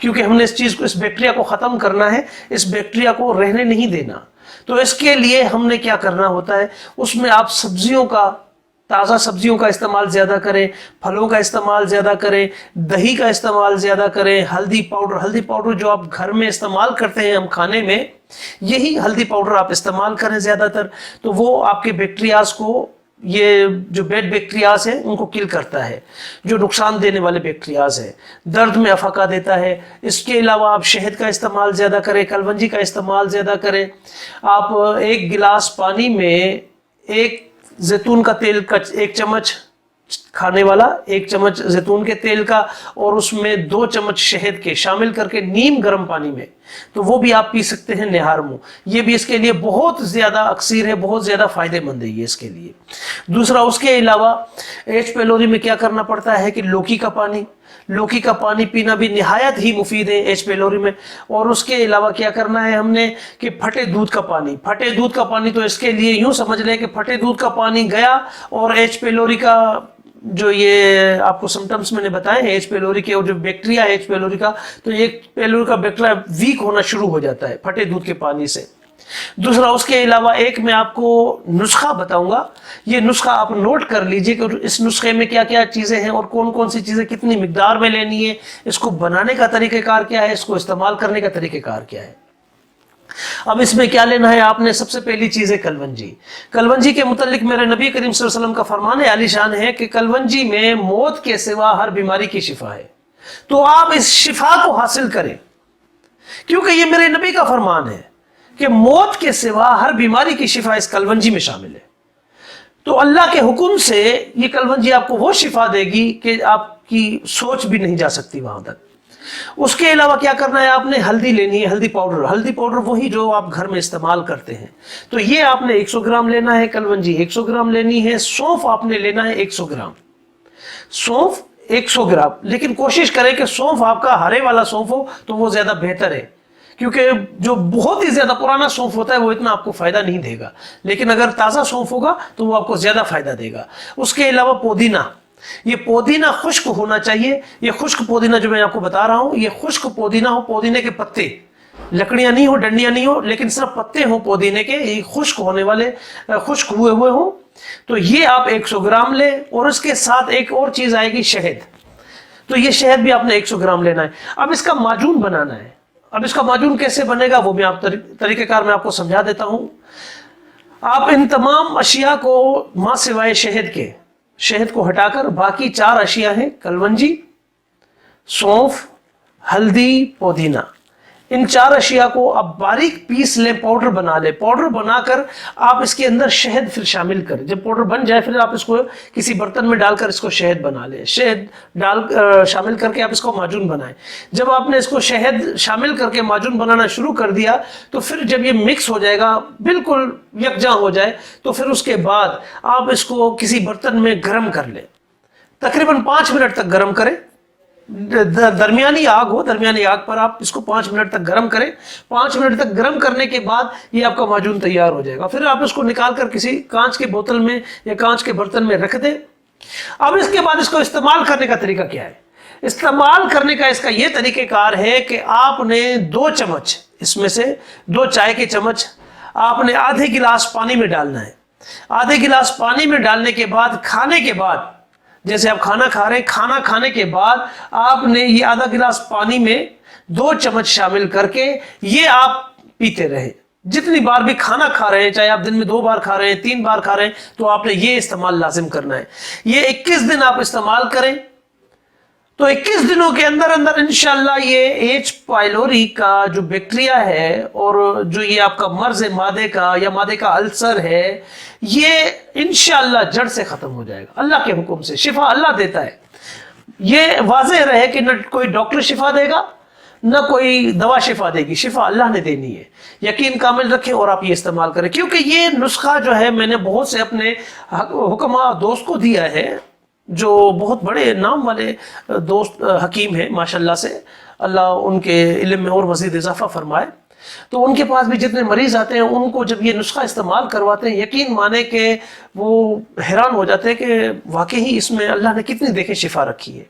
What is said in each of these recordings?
کیونکہ ہم نے اس چیز کو، اس بیکٹیریا کو ختم کرنا ہے، اس بیکٹیریا کو رہنے نہیں دینا. تو اس کے لیے ہم نے کیا کرنا ہوتا ہے، اس میں آپ سبزیوں کا، تازہ سبزیوں کا استعمال زیادہ کریں، پھلوں کا استعمال زیادہ کریں، دہی کا استعمال زیادہ کریں، ہلدی پاؤڈر جو آپ گھر میں استعمال کرتے ہیں ہم کھانے میں، یہی ہلدی پاؤڈر آپ استعمال کریں زیادہ تر. تو وہ آپ کے بیکٹیریاز کو، یہ جو بیڈ بیکٹیریاز ہیں ان کو کل کرتا ہے، جو نقصان دینے والے بیکٹیریاز ہیں، درد میں افاقہ دیتا ہے. اس کے علاوہ آپ شہد کا استعمال زیادہ کریں، کلونجی کا استعمال زیادہ کریں. آپ 1 گلاس پانی میں 1 زیتون کا تیل کا 1 چمچ کھانے والا، 1 چمچ زیتون کے تیل کا، اور اس میں 2 چمچ شہد کے شامل کر کے نیم گرم پانی میں، تو وہ بھی آپ پی سکتے ہیں نہار منہ. یہ بھی اس کے لیے بہت زیادہ اکثیر ہے، بہت زیادہ فائدہ مند ہے یہ اس کے لیے. دوسرا، اس کے علاوہ ایچ پیلوری میں کیا کرنا پڑتا ہے کہ لوکی کا پانی پینا بھی نہایت ہی مفید ہے ایچ پیلوری میں. اور اس کے علاوہ کیا کرنا ہے ہم نے کہ پھٹے دودھ کا پانی تو اس کے لیے یوں سمجھ لیں کہ پھٹے دودھ کا پانی گیا اور ایچ پیلوری کا جو یہ آپ کو سمٹمز میں نے بتائے ہیں ایچ پیلوری کے، اور جو بیکٹیریا ہے ایچ پیلوری کا، تو یہ پیلوری کا بیکٹیریا ویک ہونا شروع ہو جاتا ہے پھٹے دودھ کے پانی سے. دوسرا، اس کے علاوہ ایک میں آپ کو نسخہ بتاؤں گا، یہ نسخہ آپ نوٹ کر لیجئے کہ اس نسخے میں کیا کیا چیزیں ہیں اور کون کون سی چیزیں کتنی مقدار میں لینی ہے، اس کو بنانے کا طریقہ کار کیا ہے، اس کو استعمال کرنے کا طریقہ کار کیا ہے. اب اس میں کیا لینا ہے آپ نے، سب سے پہلی چیز ہے کلونجی کے متعلق میرے نبی کریم صلی اللہ علیہ وسلم کا فرمان عالی شان ہے کہ کلونجی میں موت کے سوا ہر بیماری کی شفا ہے. تو آپ اس شفا کو حاصل کریں، کیونکہ یہ میرے نبی کا فرمان ہے کہ موت کے سوا ہر بیماری کی شفا اس کلونجی میں شامل ہے. تو اللہ کے حکم سے یہ کلونجی آپ کو وہ شفا دے گی کہ آپ کی سوچ بھی نہیں جا سکتی وہاں تک. اس کے علاوہ کیا کرنا ہے، آپ نے ہلدی لینی ہے، ہلدی پاؤڈر وہی جو آپ گھر میں استعمال کرتے ہیں. تو یہ آپ نے 100 گرام لینا ہے، کلونجی 100 گرام لینی ہے، سونف آپ نے لینا ہے 100 گرام، سونف 100 گرام. لیکن کوشش کریں کہ سونف آپ کا ہرے والا سونف ہو تو وہ زیادہ بہتر ہے، کیونکہ جو بہت ہی زیادہ پرانا سونف ہوتا ہے وہ اتنا آپ کو فائدہ نہیں دے گا، لیکن اگر تازہ سونف ہوگا تو وہ آپ کو زیادہ فائدہ دے گا. اس کے علاوہ پودینہ، یہ پودینہ خشک ہونا چاہیے. یہ خشک پودینہ جو میں آپ کو بتا رہا ہوں، یہ خشک پودینہ ہو، پودینے کے پتے، لکڑیاں نہیں ہو، ڈنڈیاں نہیں ہو، لیکن صرف پتے ہوں پودینے کے، یہ خشک ہونے والے، خشک ہوئے ہوں. تو یہ آپ 100 گرام لیں. اور اس کے ساتھ ایک اور چیز آئے گی، شہد. تو یہ شہد بھی آپ نے 100 گرام لینا ہے. اب اس کا معجون بنانا ہے. اب اس کا معجون کیسے بنے گا وہ میں آپ طریقہ کار میں آپ کو سمجھا دیتا ہوں. آپ ان تمام اشیاء کو ماں سوائے شہد کو ہٹا کر باقی 4 اشیاء ہیں، کلونجی، سونف، ہلدی، پودینہ، ان 4 اشیاء کو آپ باریک پیس لیں، پاؤڈر بنا لیں. پاؤڈر بنا کر آپ اس کے اندر شہد پھر شامل کریں. جب پاؤڈر بن جائے پھر آپ اس کو کسی برتن میں ڈال کر اس کو شہد بنا لیں. شہد شامل کر کے آپ اس کو معجون بنائیں. جب آپ نے اس کو شہد شامل کر کے معجون بنانا شروع کر دیا تو پھر جب یہ مکس ہو جائے گا، بالکل یکجاں ہو جائے، تو پھر اس کے بعد آپ اس کو کسی برتن میں گرم کر لیں. تقریباً 5 منٹ تک گرم کریں. درمیانی آگ پر آپ اس کو 5 منٹ تک گرم کریں. 5 منٹ تک گرم کرنے کے بعد یہ آپ کا معجون تیار ہو جائے گا. پھر آپ اس کو نکال کر کسی کانچ کے بوتل میں یا کانچ کے برتن میں رکھ دیں. اب اس کے بعد اس کو استعمال کرنے کا طریقہ کیا ہے؟ استعمال کرنے کا اس کا یہ طریقہ کار ہے کہ آپ نے 2 چمچ، اس میں سے 2 چائے کے چمچ آپ نے آدھے گلاس پانی میں ڈالنا ہے. آدھے گلاس پانی میں ڈالنے کے بعد، کھانے کے بعد، جیسے آپ کھانا کھا رہے ہیں، کھانا کھانے کے بعد آپ نے یہ آدھا گلاس پانی میں 2 چمچ شامل کر کے یہ آپ پیتے رہیں. جتنی بار بھی کھانا کھا رہے ہیں، چاہے آپ دن میں 2 بار کھا رہے ہیں، 3 بار کھا رہے ہیں، تو آپ نے یہ استعمال لازم کرنا ہے. یہ 21 دن آپ استعمال کریں تو 21 دنوں کے اندر انشاءاللہ یہ ایچ پائلوری کا جو بیکٹیریا ہے اور جو یہ آپ کا مرض ہے معدے کا یا معدے کا السر ہے، یہ انشاءاللہ جڑ سے ختم ہو جائے گا. اللہ کے حکم سے شفا اللہ دیتا ہے. یہ واضح رہے کہ نہ کوئی ڈاکٹر شفا دے گا نہ کوئی دوا شفا دے گی، شفا اللہ نے دینی ہے. یقین کامل رکھیں اور آپ یہ استعمال کریں، کیونکہ یہ نسخہ جو ہے میں نے بہت سے اپنے حکماء دوست کو دیا ہے، جو بہت بڑے نام والے دوست حکیم ہیں ماشاءاللہ سے، اللہ ان کے علم میں اور مزید اضافہ فرمائے. تو ان کے پاس بھی جتنے مریض آتے ہیں ان کو جب یہ نسخہ استعمال کرواتے ہیں، یقین مانے کہ وہ حیران ہو جاتے ہیں کہ واقعی اس میں اللہ نے کتنی دیکھیں شفا رکھی ہے.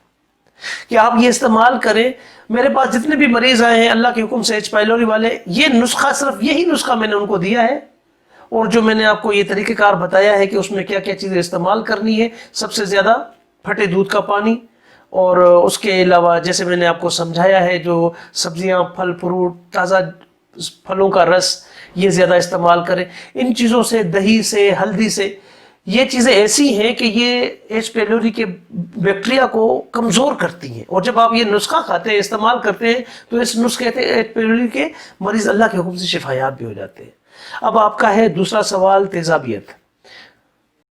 کہ آپ یہ استعمال کریں. میرے پاس جتنے بھی مریض آئے ہیں اللہ کے حکم سے ایچ پائلوری والے، یہ نسخہ صرف یہی نسخہ میں نے ان کو دیا ہے، اور جو میں نے آپ کو یہ طریقہ کار بتایا ہے کہ اس میں کیا کیا چیزیں استعمال کرنی ہے. سب سے زیادہ پھٹے دودھ کا پانی، اور اس کے علاوہ جیسے میں نے آپ کو سمجھایا ہے جو سبزیاں، پھل فروٹ، تازہ پھلوں کا رس، یہ زیادہ استعمال کریں. ان چیزوں سے، دہی سے، ہلدی سے، یہ چیزیں ایسی ہیں کہ یہ ایچ پیلوری کے بیکٹیریا کو کمزور کرتی ہیں، اور جب آپ یہ نسخہ کھاتے ہیں، استعمال کرتے ہیں، تو اس نسخے سے ایچ پیلوری کے مریض اللہ کے حکم سے شفایاب بھی ہو جاتے ہیں. اب آپ کا ہے دوسرا سوال، تیزابیت.